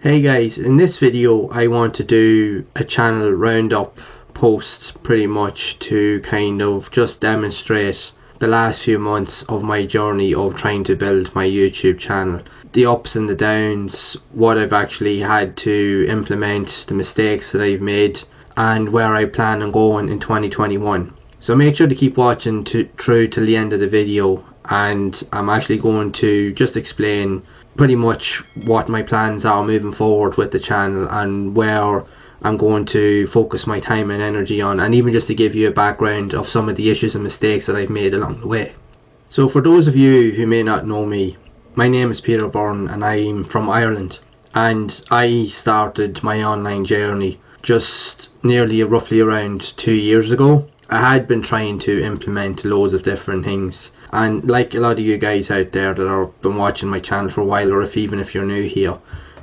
Hey guys, in this video I want to do a channel roundup post pretty much to kind of just demonstrate the last few months of my journey of trying to build my YouTube channel. The ups and the downs, what I've actually had to implement, the mistakes that I've made, and where I plan on going in 2021. So make sure to keep watching through till the end of the video, and I'm actually going to just explain pretty much what my plans are moving forward with the channel and where I'm going to focus my time and energy on, and even just to give you a background of some of the issues and mistakes that I've made along the way. So for those of you who may not know me, my name is Peter Byrne and I'm from Ireland, and I started my online journey just roughly around 2 years ago. I had been trying to implement loads of different things, and like a lot of you guys out there that have been watching my channel for a while, or even if you're new here,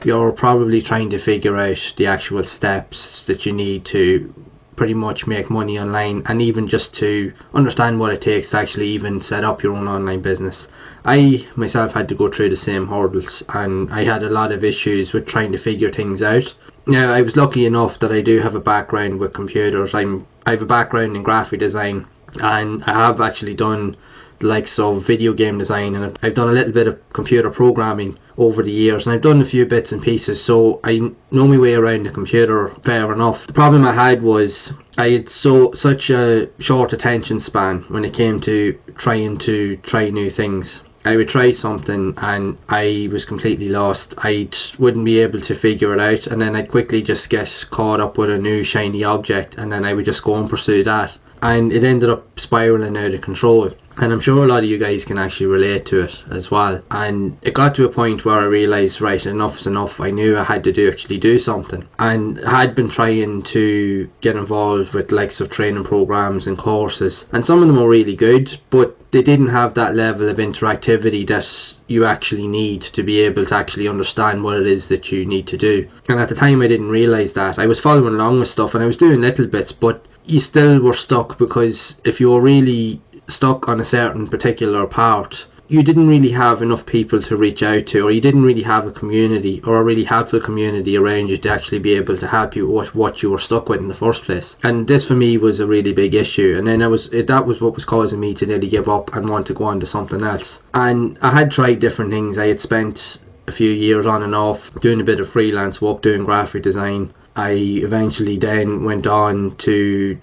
you're probably trying to figure out the actual steps that you need to pretty much make money online, and even just to understand what it takes to actually even set up your own online business. I myself had to go through the same hurdles, and I had a lot of issues with trying to figure things out. Now, I was lucky enough that I do have a background with computers. I have a background in graphic design, and I have actually done the likes of video game design, and I've done a little bit of computer programming over the years, and I've done a few bits and pieces, so I know my way around the computer fair enough. The problem I had was I had such a short attention span when it came to trying to try new things. I would try something and I was completely lost. I wouldn't be able to figure it out, and then I'd quickly just get caught up with a new shiny object, and then I would just go and pursue that, and it ended up spiraling out of control. And I'm sure a lot of you guys can actually relate to it as well. And it got to a point where I realised, right, enough's enough. I knew I had to actually do something, and I had been trying to get involved with likes of training programs and courses, and some of them were really good, but they didn't have that level of interactivity that you actually need to be able to actually understand what it is that you need to do. And at the time I didn't realise that. I was following along with stuff and I was doing little bits, but you still were stuck, because if you were really stuck on a certain particular part, you didn't really have enough people to reach out to, or you didn't really have a community, or a really helpful community around you to actually be able to help you with what you were stuck with in the first place. And this for me was a really big issue, and then that was what was causing me to nearly give up and want to go on to something else. And I had tried different things. I had spent a few years on and off doing a bit of freelance work, doing graphic design. I eventually then went on to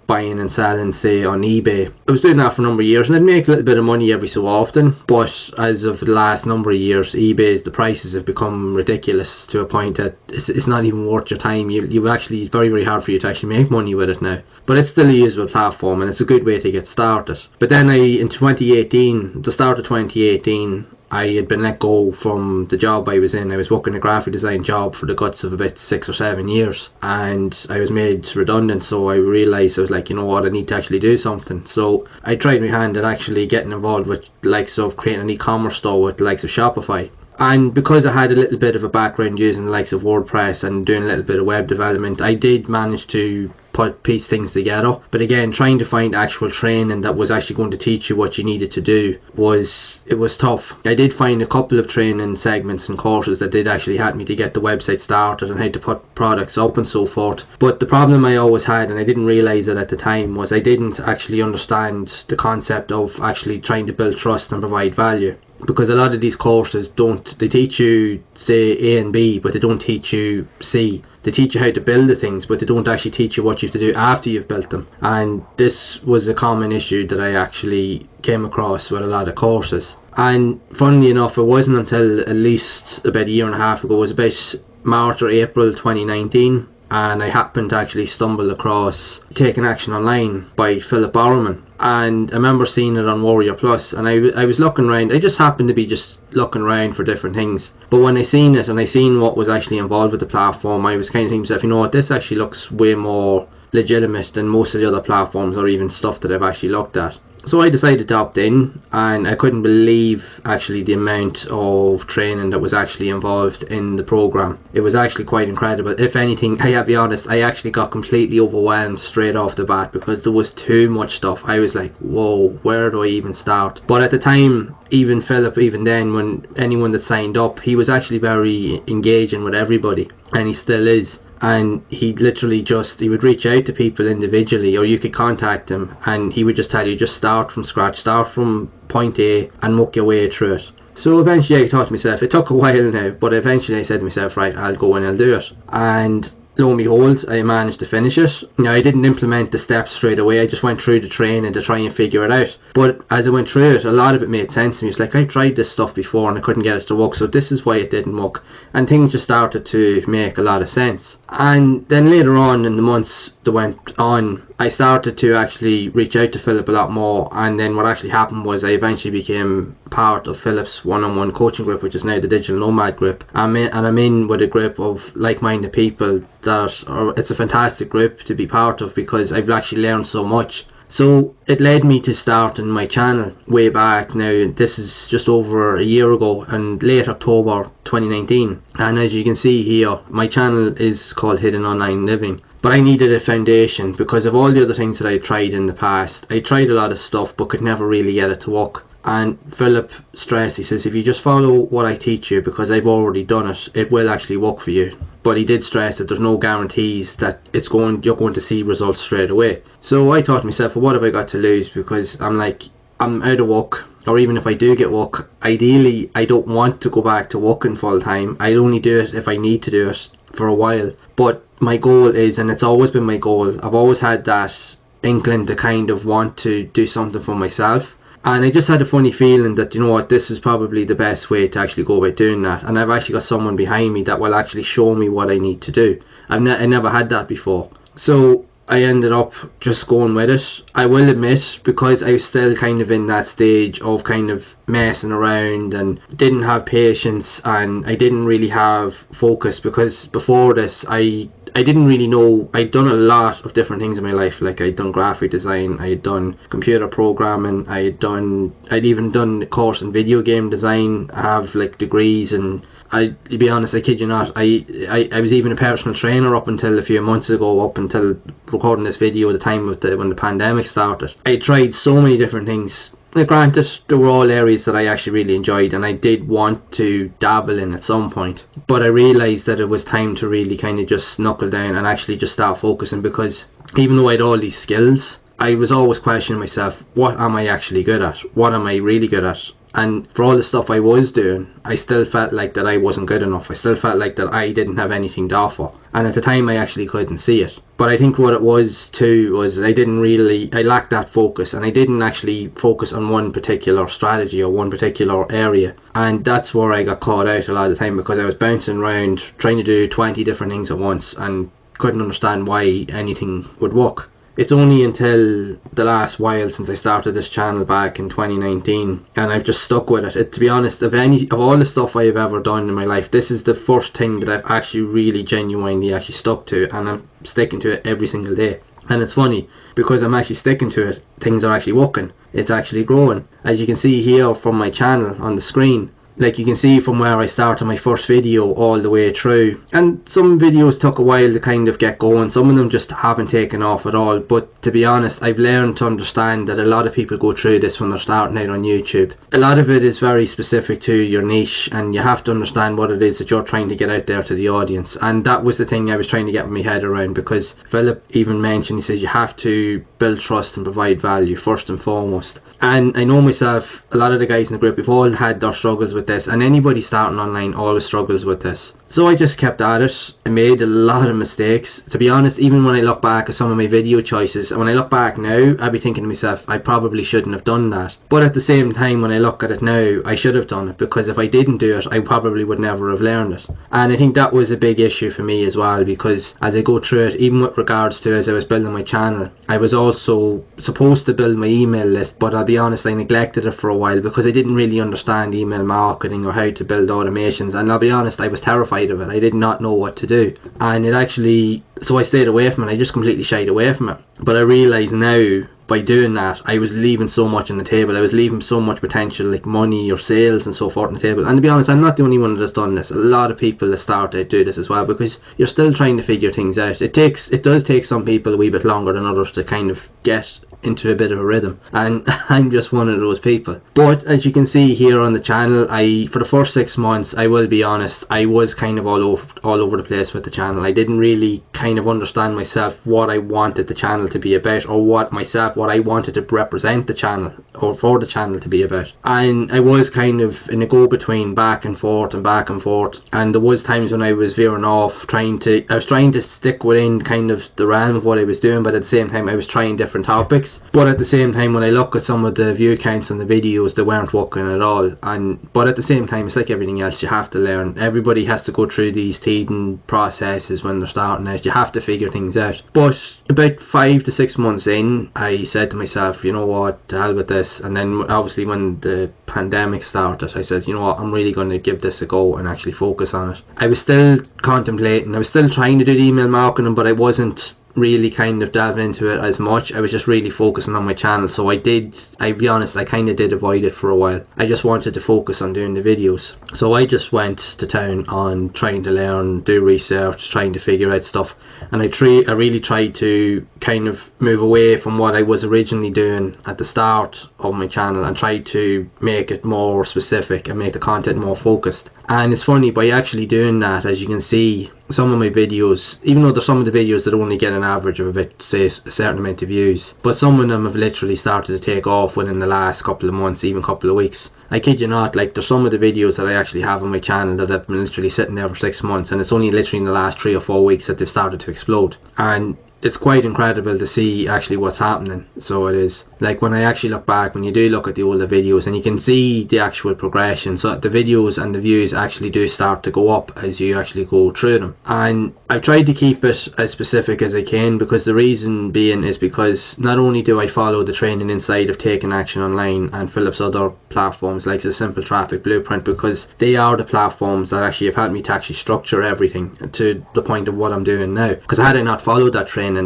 buying and selling, say, on eBay. I was doing that for a number of years, and I'd make a little bit of money every so often, but as of the last number of years, the prices have become ridiculous to a point that it's not even worth your time. You actually, it's very, very hard for you to actually make money with it now. But it's still a usable platform, and it's a good way to get started. But then in 2018, the start of 2018, I had been let go from the job I was in. I was working a graphic design job for the guts of about 6 or 7 years, and I was made redundant. So I realised, I was like, you know what, I need to actually do something. So I tried my hand at actually getting involved with the likes of creating an e-commerce store with the likes of Shopify. And because I had a little bit of a background using the likes of WordPress and doing a little bit of web development, I did manage to piece things together. But again, trying to find actual training that was actually going to teach you what you needed to do was tough. I did find a couple of training segments and courses that did actually help me to get the website started and how to put products up and so forth. But the problem I always had, and I didn't realise it at the time, was I didn't actually understand the concept of actually trying to build trust and provide value. Because a lot of these courses they teach you, say, A and B, but they don't teach you C. They teach you how to build the things, but they don't actually teach you what you have to do after you've built them. And this was a common issue that I actually came across with a lot of courses. And funnily enough, it wasn't until at least about a year and a half ago, it was about March or April 2019, and I happened to actually stumble across Taking Action Online by Philip Bowerman. And I remember seeing it on Warrior Plus, and I was looking around. I just happened to be just looking around for different things. But when I seen it and I seen what was actually involved with the platform, I was kind of thinking to myself, you know what, this actually looks way more legitimate than most of the other platforms, or even stuff that I've actually looked at. So I decided to opt in, and I couldn't believe actually the amount of training that was actually involved in the program. It was actually quite incredible. If anything, I gotta be honest, I actually got completely overwhelmed straight off the bat because there was too much stuff. I was like, whoa, where do I even start? But at the time, even Philip, even then, when anyone that signed up, he was actually very engaging with everybody, and he still is. And he literally he would reach out to people individually, or you could contact him, and he would just tell you, just start from scratch, start from point A and work your way through it. So eventually I thought to myself, it took a while now, but eventually I said to myself, right, I'll go and I'll do it. And lo and behold, I managed to finish it. Now, I didn't implement the steps straight away. I just went through the training to try and figure it out. But as I went through it, a lot of it made sense to me. It's like, I tried this stuff before and I couldn't get it to work, so this is why it didn't work. And things just started to make a lot of sense. And then later on in the months that went on, I started to actually reach out to Philip a lot more. And then what actually happened was I eventually became part of Philip's one-on-one coaching group, which is now the Digital Nomad group. I'm in with a group of like-minded people it's a fantastic group to be part of, because I've actually learned so much. So it led me to starting my channel way back now. This is just over a year ago, and late October 2019. And as you can see here, my channel is called Hidden Online Living. But I needed a foundation because of all the other things that I tried in the past. I tried a lot of stuff but could never really get it to work. And Philip stressed, he says, if you just follow what I teach you, because I've already done it, it will actually work for you. But he did stress that there's no guarantees that you're going to see results straight away. So I thought to myself, well, what have I got to lose? Because I'm out of work, or even if I do get work, ideally I don't want to go back to working full time. I only do it if I need to do it for a while. But my goal is, and it's always been my goal, I've always had that inkling to kind of want to do something for myself. And I just had a funny feeling that, you know what, this is probably the best way to actually go about doing that. And I've actually got someone behind me that will actually show me what I need to do. I never had that before. So I ended up just going with it. I will admit, because I was still kind of in that stage of kind of messing around and didn't have patience, and I didn't really have focus, because before this I didn't really know. I'd done a lot of different things in my life. Like, I'd done graphic design, I'd done computer programming, I'd even done a course in video game design. I have like degrees, and to be honest, I kid you not, I was even a personal trainer up until a few months ago, up until recording this video at the time of when the pandemic started. I tried so many different things. Now, granted, there were all areas that I actually really enjoyed, and I did want to dabble in at some point. But I realised that it was time to really kind of just knuckle down and actually just start focusing, because even though I had all these skills, I was always questioning myself, what am I actually good at? What am I really good at? And for all the stuff I was doing, I still felt like that I wasn't good enough. I still felt like that I didn't have anything to offer. And at the time, I actually couldn't see it. But I think what it was too was I lacked that focus, and I didn't actually focus on one particular strategy or one particular area. And that's where I got caught out a lot of the time, because I was bouncing around trying to do 20 different things at once and couldn't understand why anything would work. It's only until the last while since I started this channel back in 2019, and I've just stuck with it. To be honest, of all the stuff I've ever done in my life, this is the first thing that I've actually really genuinely actually stuck to, and I'm sticking to it every single day. And it's funny, because I'm actually sticking to it, things are actually working. It's actually growing. As you can see here from my channel on the screen, like you can see from where I started my first video all the way through. And some videos took a while to kind of get going. Some of them just haven't taken off at all. But to be honest, I've learned to understand that a lot of people go through this when they're starting out on YouTube. A lot of it is very specific to your niche, and you have to understand what it is that you're trying to get out there to the audience. And that was the thing I was trying to get my head around, because Philip even mentioned, he says you have to build trust and provide value first and foremost. And I know myself, a lot of the guys in the group, we've all had their struggles with this, and anybody starting online always struggles with this. So I just kept at it. I made a lot of mistakes. To be honest, even when I look back at some of my video choices, and when I look back now, I'd be thinking to myself, I probably shouldn't have done that. But at the same time, when I look at it now, I should have done it, because if I didn't do it, I probably would never have learned it. And I think that was a big issue for me as well, because as I go through it, even with regards to as I was building my channel, I was also supposed to build my email list, but I'll be honest, I neglected it for a while because I didn't really understand email marketing or how to build automations. And I'll be honest, I was terrified of it. I did not know what to do, and so I stayed away from it. I just completely shied away from it. But I realise now by doing that, I was leaving so much on the table. I was leaving so much potential, like money or sales and so forth on the table. And to be honest, I'm not the only one that's done this. A lot of people that start out do this as well, because you're still trying to figure things out. It does take some people a wee bit longer than others to kind of get into a bit of a rhythm, and I'm just one of those people. But as you can see here on the channel, for the first 6 months, I will be honest, I was kind of all over the place with the channel. I didn't really kind of understand myself what I wanted the channel to be about, or what I wanted to represent the channel, or for the channel to be about. And I was kind of in a go-between, back and forth, and there was times when I was veering off, I was trying to stick within kind of the realm of what I was doing, but at the same time I was trying different topics. But at the same time, when I look at some of the view counts on the videos, they weren't working at all. But at the same time, it's like everything else, you have to learn. Everybody has to go through these teething processes when they're starting out. You have to figure things out. But about 5 to 6 months in, I said to myself, you know what, to hell with this. And then obviously when the pandemic started, I said, you know what, I'm really going to give this a go and actually focus on it. I was still contemplating, I was still trying to do the email marketing, but I wasn't really kind of delving into it as much. I was just really focusing on my channel. So I'll be honest, I kind of did avoid it for a while. I just wanted to focus on doing the videos. So I just went to town on trying to learn, do research, trying to figure out stuff. And I really tried to kind of move away from what I was originally doing at the start of my channel, and tried to make it more specific and make the content more focused. And it's funny, by actually doing that, as you can see, some of my videos, even though there's some of the videos that only get an average of about, say, a certain amount of views, but some of them have literally started to take off within the last couple of months, even couple of weeks. I kid you not, like, there's some of the videos that I actually have on my channel that have been literally sitting there for 6 months, and it's only literally in the last 3 or 4 weeks that they've started to explode. And it's quite incredible to see actually what's happening. So it is, like, when I actually look back, when you do look at the older videos, and you can see the actual progression, so the videos and the views actually do start to go up as you actually go through them. And I've tried to keep it as specific as I can, because the reason being is because not only do I follow the training inside of Taking Action Online and Philip's other platforms like the Simple Traffic Blueprint, because they are the platforms that actually have helped me to actually structure everything to the point of what I'm doing now. Because had I not followed that training,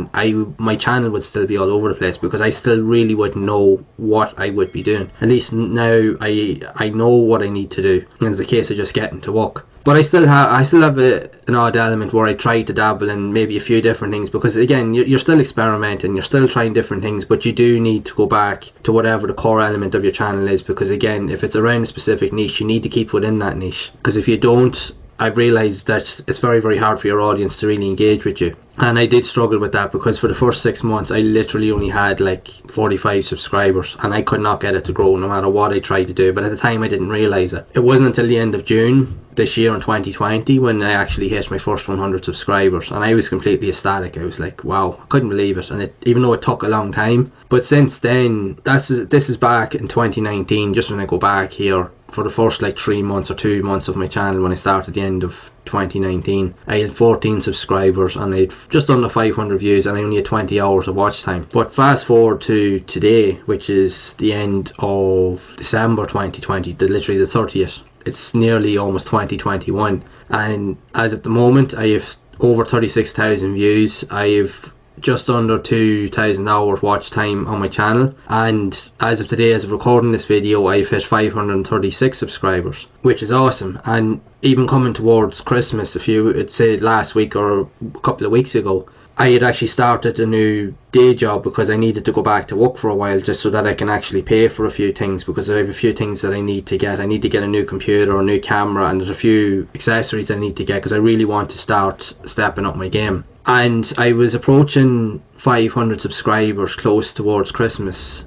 my channel would still be all over the place, because I still really wouldn't know what I would be doing. At least now I know what I need to do, and it's a case of just getting to work. But I still have an odd element where I try to dabble in maybe a few different things, because again, you're still experimenting, you're still trying different things, but you do need to go back to whatever the core element of your channel is, because again, if it's around a specific niche, you need to keep within that niche, because if you don't, I've realised that it's very, very hard for your audience to really engage with you. And I did struggle with that, because for the first 6 months I literally only had like 45 subscribers, and I could not get it to grow no matter what I tried to do. But at the time I didn't realise it. It wasn't until the end of June this year in 2020 when I actually hit my first 100 subscribers, and I was completely ecstatic. I was like, wow, I couldn't believe it. And even though it took a long time, but since then, this is back in 2019, just when I go back here, for the first like 3 months or 2 months of my channel, when I started at the end of 2019, I had 14 subscribers and I had just under 500 views, and I only had 20 hours of watch time. But fast forward to today, which is the end of December 2020, literally the 30th, it's nearly almost 2021, and as at the moment I have over 36,000 views. I have just under 2,000 hours watch time on my channel, and as of today, as of recording this video, I've hit 536 subscribers, which is awesome. And even coming towards Christmas, I'd say last week or a couple of weeks ago, I had actually started a new day job, because I needed to go back to work for a while, just so that I can actually pay for a few things, because I have a few things that I need to get. I need to get a new computer, a new camera, and there's a few accessories I need to get, because I really want to start stepping up my game. And I was approaching 500 subscribers close towards Christmas,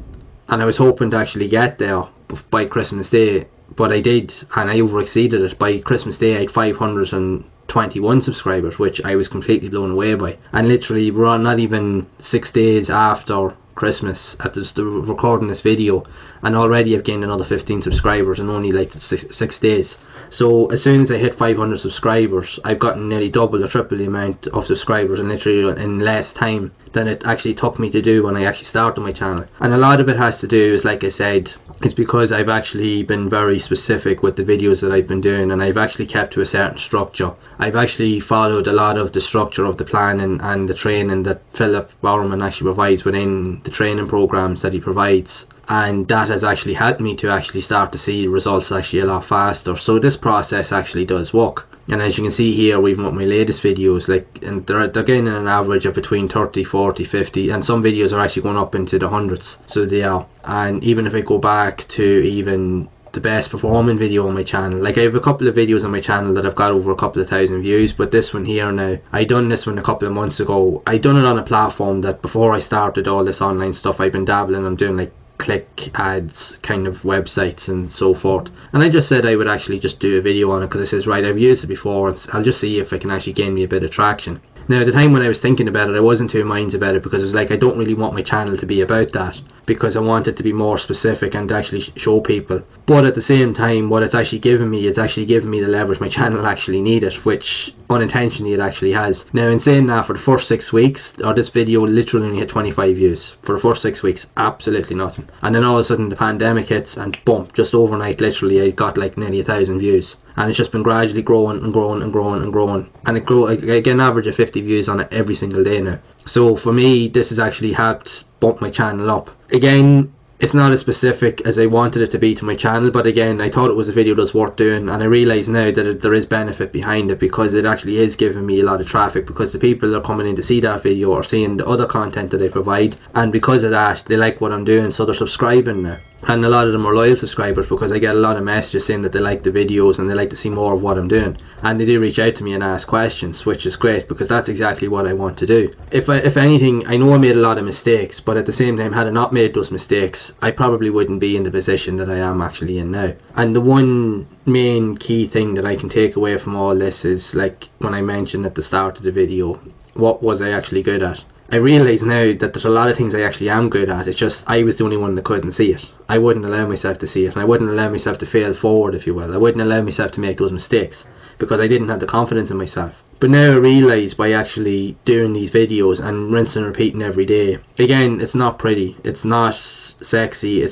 and I was hoping to actually get there by Christmas Day, but I did, and I over exceeded it. By Christmas Day I had 521 subscribers, which I was completely blown away by. And literally we're on not even 6 days after Christmas at the recording this video, and already I've gained another 15 subscribers in only like 6 days. So as soon as I hit 500 subscribers, I've gotten nearly double or triple the amount of subscribers in literally in less time than it actually took me to do when I actually started my channel. And a lot of it has to do, is like I said, it's because I've actually been very specific with the videos that I've been doing, and I've actually kept to a certain structure. I've actually followed a lot of the structure of the planning and the training that Philip Bowerman actually provides within the training programs that he provides, and that has actually helped me to actually start to see results actually a lot faster. So this process actually does work. And as you can see here, even with my latest videos, like, and they're getting an average of between 30, 40, 50, and some videos are actually going up into the hundreds. So they are. And even if I go back to even the best performing video on my channel, like I have a couple of videos on my channel that I've got over a couple of thousand views, but this one here now, I done this one a couple of months ago. I done it on a platform that before I started all this online stuff, I've been dabbling on doing, like click ads kind of websites and so forth, and I just said I would actually just do a video on it because I says, right, I've used it before, I'll just see if I can actually gain me a bit of traction. Now at the time when I was thinking about it, I wasn't two minds about it, because it was like, I don't really want my channel to be about that, because I want it to be more specific and to actually show people. But at the same time, what it's actually given me is actually giving me the leverage my channel actually needed, which unintentionally it actually has. Now in saying that, for the first 6 weeks, or this video literally only hit 25 views for the first 6 weeks, absolutely nothing. And then all of a sudden the pandemic hits, and boom, just overnight literally I got like nearly 1,000 views. And it's just been gradually growing and growing and growing and growing, and I get an average of 50 views on it every single day now. So for me, this has actually helped bump my channel up. Again, it's not as specific as I wanted it to be to my channel, but again, I thought it was a video that's worth doing, and I realise now that there is benefit behind it, because it actually is giving me a lot of traffic, because the people that are coming in to see that video are seeing the other content that I provide, and because of that they like what I'm doing, so they're subscribing now. And a lot of them are loyal subscribers, because I get a lot of messages saying that they like the videos and they like to see more of what I'm doing, and they do reach out to me and ask questions, which is great, because that's exactly what I want to do. If anything, I know I made a lot of mistakes, but at the same time, had I not made those mistakes, I probably wouldn't be in the position that I am actually in now. And the one main key thing that I can take away from all this is, like when I mentioned at the start of the video, what was I actually good at? I realise now that there's a lot of things I actually am good at, it's just I was the only one that couldn't see it. I wouldn't allow myself to see it, and I wouldn't allow myself to fail forward, if you will. I wouldn't allow myself to make those mistakes, because I didn't have the confidence in myself. But now I realise, by actually doing these videos and rinsing and repeating every day, again, it's not pretty, it's not sexy,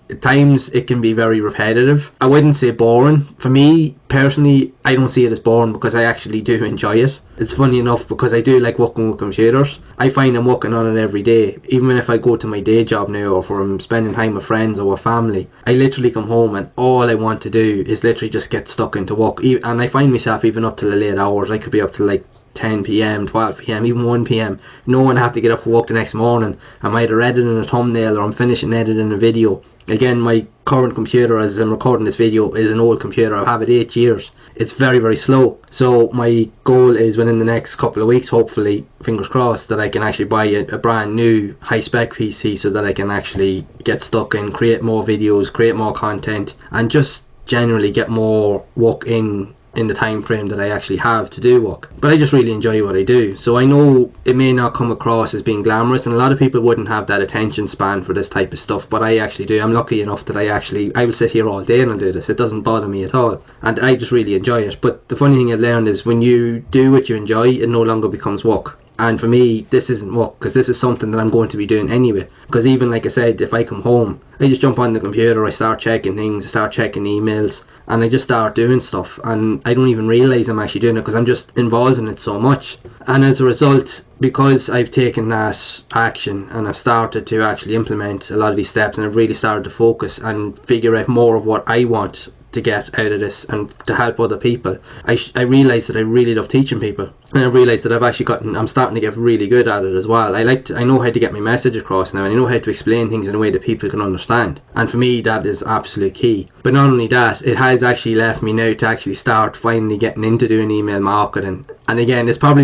at times it can be very repetitive. I wouldn't say boring. For me personally, I don't see it as boring, because I actually do enjoy it. It's funny enough, because I do like working with computers. I find I'm working on it every day. Even if I go to my day job now, or if I'm spending time with friends or with family, I literally come home and all I want to do is literally just get stuck into work. And I find myself even up to the late hours. I could be up to like 10 p.m, 12 p.m, even 1 p.m, knowing I have to get up for work the next morning. I'm either editing a thumbnail or I'm finishing editing a video. Again, my current computer, as I'm recording this video, is an old computer. I've had it 8 years. It's very, very slow. So my goal is, within the next couple of weeks, hopefully, fingers crossed, that I can actually buy a brand new high-spec PC, so that I can actually get stuck in, create more videos, create more content, and just generally get more work in the time frame that I actually have to do work. But I just really enjoy what I do. So I know it may not come across as being glamorous, and a lot of people wouldn't have that attention span for this type of stuff, but I actually do. I'm lucky enough that I will sit here all day and I'll do this. It doesn't bother me at all, and I just really enjoy it. But the funny thing I've learned is, when you do what you enjoy, it no longer becomes work. And for me, this isn't work, because this is something that I'm going to be doing anyway. Because even, like I said, if I come home, I just jump on the computer, I start checking things, I start checking emails, and I just start doing stuff, and I don't even realise I'm actually doing it, because I'm just involved in it so much. And as a result, because I've taken that action and I've started to actually implement a lot of these steps, and I've really started to focus and figure out more of what I want to get out of this and to help other people, I realised that I really love teaching people, and I realised that I'm starting to get really good at it as well. I know how to get my message across now, and I know how to explain things in a way that people can understand, and for me that is absolute key. But not only that, it has actually left me now to actually start finally getting into doing email marketing. And again, it's probably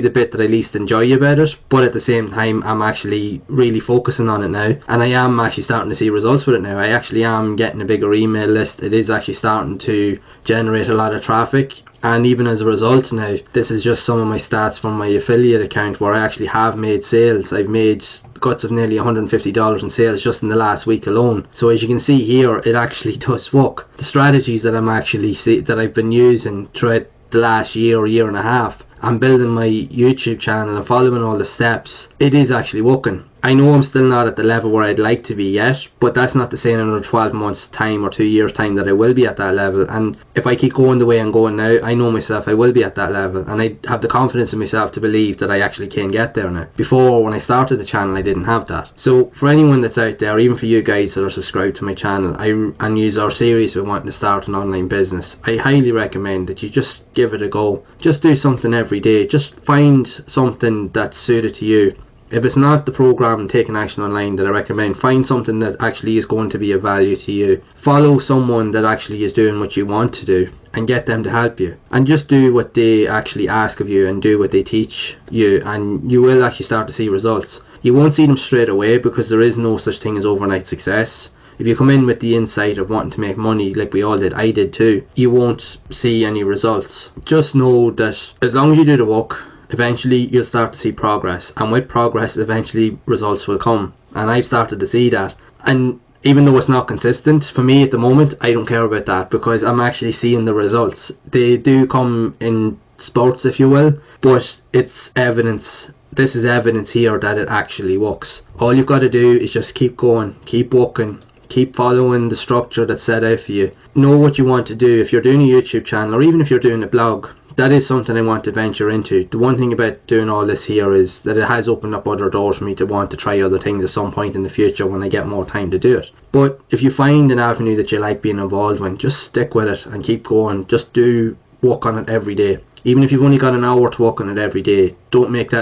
the bit that I least enjoy about it, but at the same time, I'm actually really focusing on it now, and I am actually starting to see results with it now. I actually am getting a bigger email list. It is actually starting to generate a lot of traffic. And even as a result now, this is just some of my stats from my affiliate account where I actually have made sales. I've made guts of nearly $150 in sales just in the last week alone. So as you can see here, it actually does work. The strategies that I've been using throughout the last year and a half, I'm building my YouTube channel and following all the steps, it is actually working. I know I'm still not at the level where I'd like to be yet, but that's not to say in another 12 months time or 2 years time that I will be at that level. And if I keep going the way I'm going now, I know myself, I will be at that level, and I have the confidence in myself to believe that I actually can get there now. Before, when I started the channel, I didn't have that. So for anyone that's out there, even for you guys that are subscribed to my channel and you are serious about wanting to start an online business, I highly recommend that you just give it a go. Just do something every day. Just find something that's suited to you. If it's not the program Taking Action Online that I recommend, find something that actually is going to be of value to you. Follow someone that actually is doing what you want to do and get them to help you. And just do what they actually ask of you and do what they teach you, and you will actually start to see results. You won't see them straight away because there is no such thing as overnight success. If you come in with the insight of wanting to make money like we all did, I did too, you won't see any results. Just know that as long as you do the work, eventually you'll start to see progress, and with progress eventually results will come, and I've started to see that. And even though it's not consistent for me at the moment, I don't care about that because I'm actually seeing the results. They do come in spurts, if you will, but it's evidence. This is evidence here that it actually works. All you've got to do is just keep going, keep working, keep following the structure that's set out for you. Know what you want to do. If you're doing a YouTube channel, or even if you're doing a blog, that is something I want to venture into. The one thing about doing all this here is that it has opened up other doors for me to want to try other things at some point in the future when I get more time to do it. But if you find an avenue that you like being involved in, just stick with it and keep going. Just work on it every day. Even if you've only got an hour to work on it every day, don't make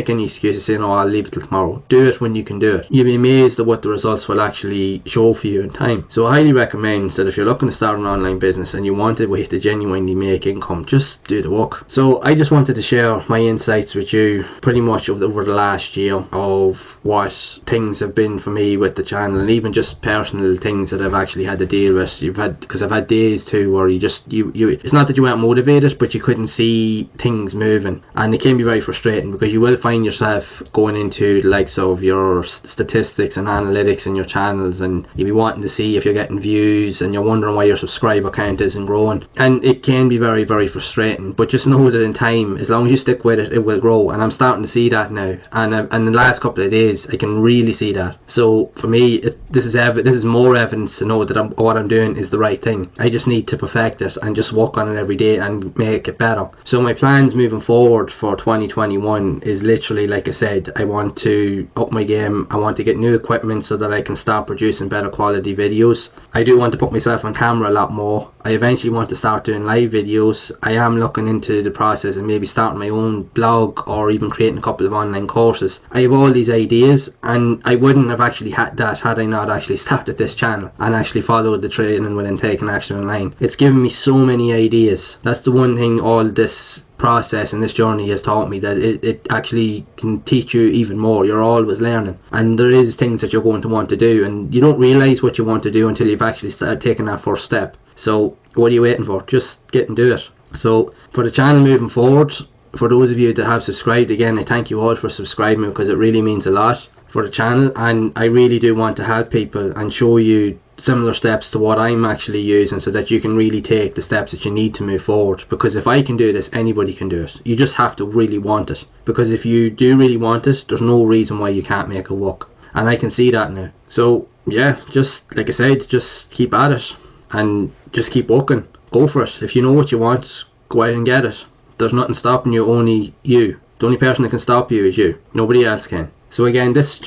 any excuses saying, oh, I'll leave it till tomorrow. Do it when you can do it. You'll be amazed at what the results will actually show for you in time. So I highly recommend that if you're looking to start an online business and you want a way to genuinely make income, just do the work. So I just wanted to share my insights with you pretty much over the last year of what things have been for me with the channel, and even just personal things that I've actually had to deal with. Because I've had days too where you it's not that you weren't motivated, but you couldn't see things moving, and it can be very frustrating because you will find yourself going into the likes of your statistics and analytics in your channels, and you'll be wanting to see if you're getting views, and you're wondering why your subscriber count isn't growing, and it can be very, very frustrating. But just know that in time, as long as you stick with it, it will grow, and I'm starting to see that now, and in the last couple of days I can really see that. So for me, this is more evidence to know that what I'm doing is the right thing. I just need to perfect it and just work on it every day and make it better. So my plans moving forward for 2021 is literally, like I said, I want to up my game. I want to get new equipment so that I can start producing better quality videos. I do want to put myself on camera a lot more. I eventually want to start doing live videos. I am looking into the process and maybe starting my own blog or even creating a couple of online courses. I have all these ideas, and I wouldn't have actually had that had I not actually started this channel and actually followed the training within Taking Action Online. It's given me so many ideas. That's the one thing all this process and this journey has taught me, that it actually can teach you even more. You're always learning, and there is things that you're going to want to do, and you don't realise what you want to do until you've actually started taking that first step. So what are you waiting for? Just get and do it. So for the channel moving forward, for those of you that have subscribed, again, I thank you all for subscribing because it really means a lot for the channel, and I really do want to help people and show you similar steps to what I'm actually using so that you can really take the steps that you need to move forward. Because if I can do this, anybody can do it. You just have to really want it, because if you do really want it, there's no reason why you can't make it work, and I can see that now. So yeah, just like I said, just keep at it and just keep working. Go for it. If you know what you want, go out and get it. There's nothing stopping you, only you. The only person that can stop you is you. Nobody else can. So again, this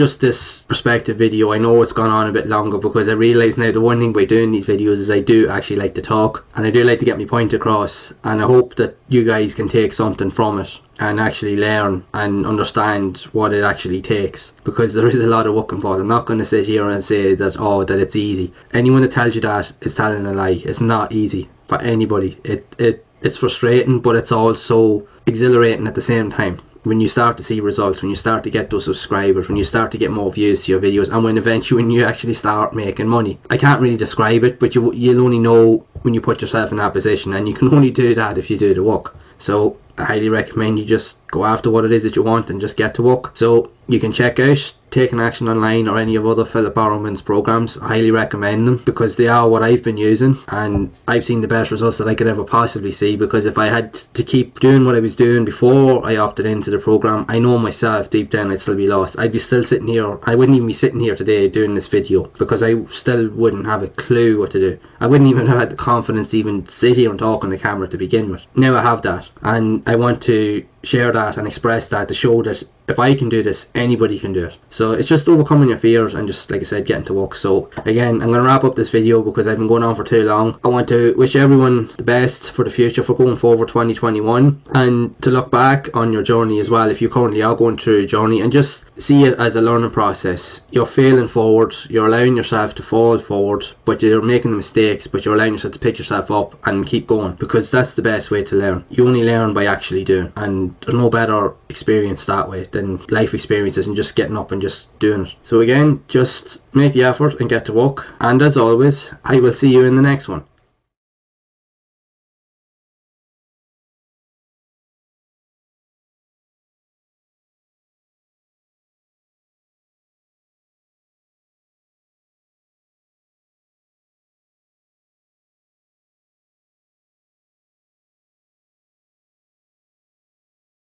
perspective video. I know it's gone on a bit longer because I realise now the one thing by doing these videos is I do actually like to talk, and I do like to get my point across, and I hope that you guys can take something from it and actually learn and understand what it actually takes, because there is a lot of work involved. I'm not going to sit here and say that that it's easy. Anyone that tells you that is telling a lie. It's not easy for anybody. It's frustrating, but it's also exhilarating at the same time. when you start to see results, when you start to get those subscribers, when you start to get more views to your videos, and when you actually start making money. I can't really describe it, but you'll only know when you put yourself in that position, and you can only do that if you do the work. So I highly recommend you just go after what it is that you want and just get to work. So you can check out Taking Action Online or any of other Philip Bowerman's programs. I highly recommend them because they are what I've been using, and I've seen the best results that I could ever possibly see. Because if I had to keep doing what I was doing before I opted into the program, I know myself deep down I'd still be lost. I'd be still sitting here. I wouldn't even be sitting here today doing this video because I still wouldn't have a clue what to do. I wouldn't even have had the confidence to even sit here and talk on the camera to begin with. Now I have that, and I want to share that and express that to show that if I can do this, anybody can do it. So it's just overcoming your fears and just, like I said, getting to work. So again, I'm going to wrap up this video because I've been going on for too long. I want to wish everyone the best for the future, for going forward 2021, and to look back on your journey as well if you currently are going through a journey, and just see it as a learning process. You're failing forward, you're allowing yourself to fall forward, but you're making the mistakes, but you're allowing yourself to pick yourself up and keep going, because that's the best way to learn. You only learn by actually doing, and there's no better experience that way than life experiences and just getting up and just doing it. So again, just make the effort and get to work, and as always, I will see you in the next one.